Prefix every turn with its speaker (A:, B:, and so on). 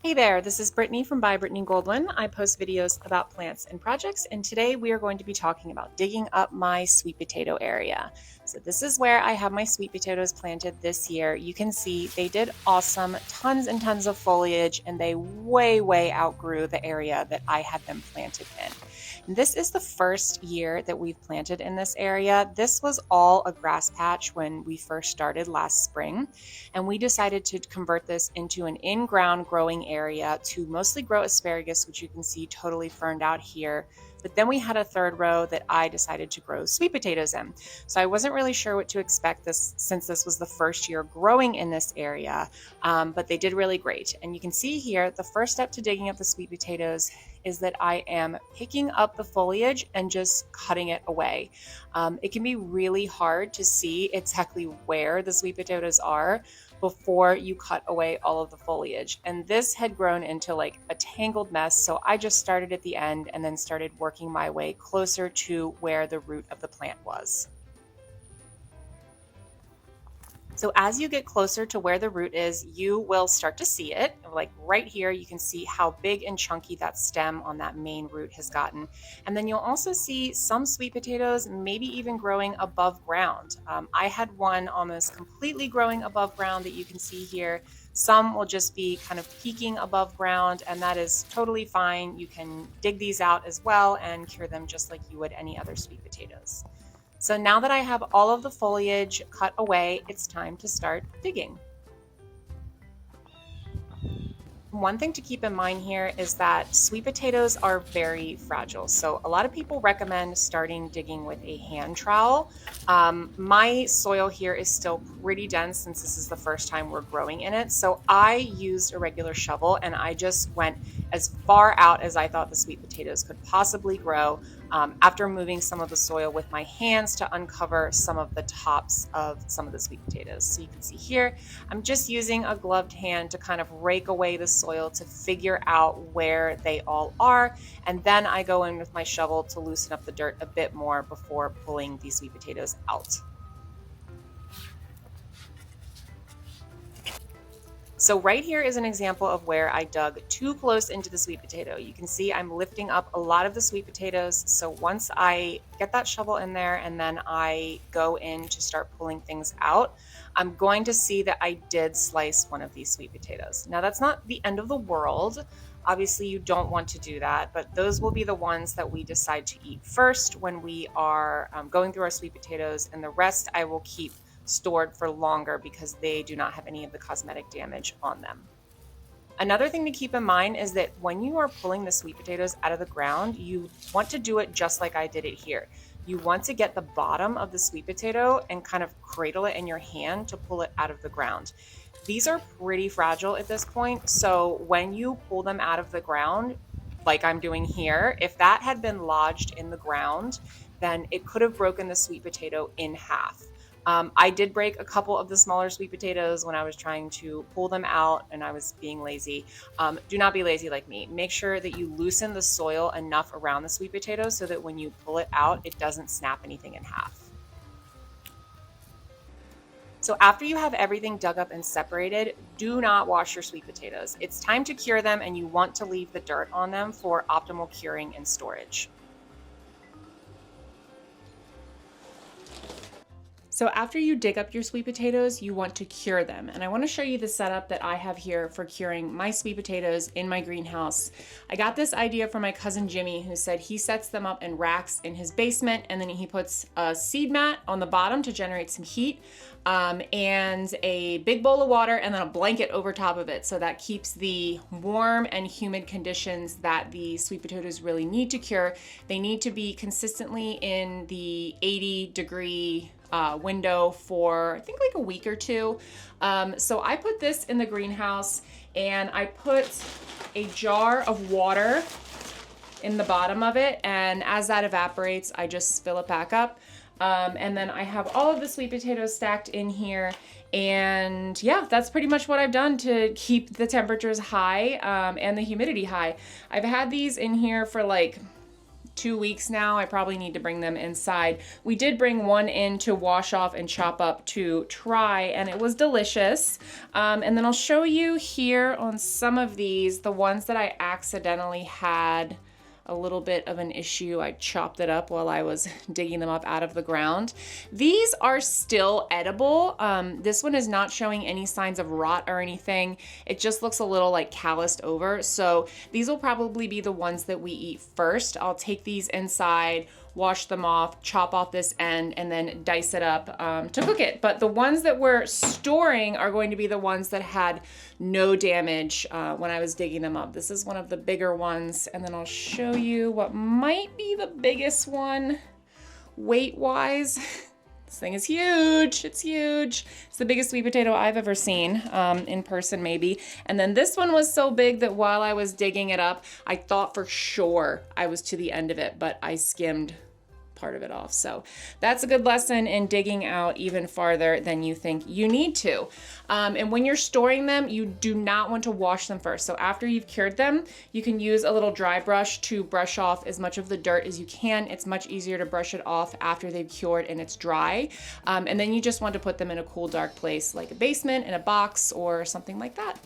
A: Hey there, this is Brittany from By Brittany Goldwyn. I post videos about plants and projects, and today we are going to be talking about digging up my sweet potato area. So this is where I have my sweet potatoes planted this year. You can see they did awesome, tons and tons of foliage, and they way outgrew the area that I had them planted in. And this is the first year that we've planted in this area. This was all a grass patch when we first started last spring, and we decided to convert this into an in-ground growing area to mostly grow asparagus, which you can see totally ferned out here. But then we had a third row that I decided to grow sweet potatoes in. So I wasn't really sure what to expect since this was the first year growing in this area, but they did really great. And you can see here, the first step to digging up the sweet potatoes is that I am picking up the foliage and just cutting it away. It can be really hard to see exactly where the sweet potatoes are before you cut away all of the foliage. And this had grown into like a tangled mess. So I just started at the end and then started working my way closer to where the root of the plant was. So as you get closer to where the root is, you will start to see it. Like right here, you can see how big and chunky that stem on that main root has gotten. And then you'll also see some sweet potatoes, maybe even growing above ground. I had one almost completely growing above ground that you can see here. Some will just be kind of peeking above ground, and that is totally fine. You can dig these out as well and cure them just like you would any other sweet potatoes. So now that I have all of the foliage cut away, it's time to start digging. One thing to keep in mind here is that sweet potatoes are very fragile. So a lot of people recommend starting digging with a hand trowel. My soil here is still pretty dense since this is the first time we're growing in it. So I used a regular shovel and I just went as far out as I thought the sweet potatoes could possibly grow, after moving some of the soil with my hands to uncover some of the tops of some of the sweet potatoes. So you can see here, I'm just using a gloved hand to kind of rake away the soil to figure out where they all are. And then I go in with my shovel to loosen up the dirt a bit more before pulling these sweet potatoes out. So right here is an example of where I dug too close into the sweet potato. You can see I'm lifting up a lot of the sweet potatoes. So once I get that shovel in there and then I go in to start pulling things out, I'm going to see that I did slice one of these sweet potatoes. Now that's not the end of the world. Obviously you don't want to do that, but those will be the ones that we decide to eat first when we are going through our sweet potatoes, and the rest I will keep stored for longer because they do not have any of the cosmetic damage on them. Another thing to keep in mind is that when you are pulling the sweet potatoes out of the ground, you want to do it just like I did it here. You want to get the bottom of the sweet potato and kind of cradle it in your hand to pull it out of the ground. These are pretty fragile at this point, so when you pull them out of the ground, like I'm doing here, if that had been lodged in the ground, then it could have broken the sweet potato in half. I did break a couple of the smaller sweet potatoes when I was trying to pull them out and I was being lazy. Do not be lazy like me. Make sure that you loosen the soil enough around the sweet potato so that when you pull it out, it doesn't snap anything in half. So after you have everything dug up and separated, do not wash your sweet potatoes. It's time to cure them, and you want to leave the dirt on them for optimal curing and storage. So after you dig up your sweet potatoes, you want to cure them. And I want to show you the setup that I have here for curing my sweet potatoes in my greenhouse. I got this idea from my cousin Jimmy, who said he sets them up in racks in his basement, and then he puts a seed mat on the bottom to generate some heat, and a big bowl of water, and then a blanket over top of it. So that keeps the warm and humid conditions that the sweet potatoes really need to cure. They need to be consistently in the 80-degree window for I think like a week or two. So I put this in the greenhouse, and I put a jar of water in the bottom of it, and as that evaporates, I just fill it back up. And then I have all of the sweet potatoes stacked in here. And yeah, that's pretty much what I've done to keep the temperatures high, and the humidity high. I've had these in here for like 2 weeks now. I probably need to bring them inside. We did bring one in to wash off and chop up to try, and it was delicious. And then I'll show you here on some of these, the ones that I accidentally had a little bit of an issue. I chopped it up while I was digging them up out of the ground. These are still edible. This one is not showing any signs of rot or anything. It just looks a little like calloused over. So these will probably be the ones that we eat first. I'll take these inside, wash them off, chop off this end, and then dice it up to cook it. But the ones that we're storing are going to be the ones that had no damage when I was digging them up. This is one of the bigger ones, and then I'll show you what might be the biggest one weight-wise. This thing is huge. It's huge. It's the biggest sweet potato I've ever seen in person, maybe. And then this one was so big that while I was digging it up, I thought for sure I was to the end of it, but I skimmed part of it off. So that's a good lesson in digging out even farther than you think you need to. And when you're storing them, you do not want to wash them first. So after you've cured them, you can use a little dry brush to brush off as much of the dirt as you can. It's much easier to brush it off after they've cured and it's dry. And then you just want to put them in a cool, dark place like a basement, in a box, or something like that.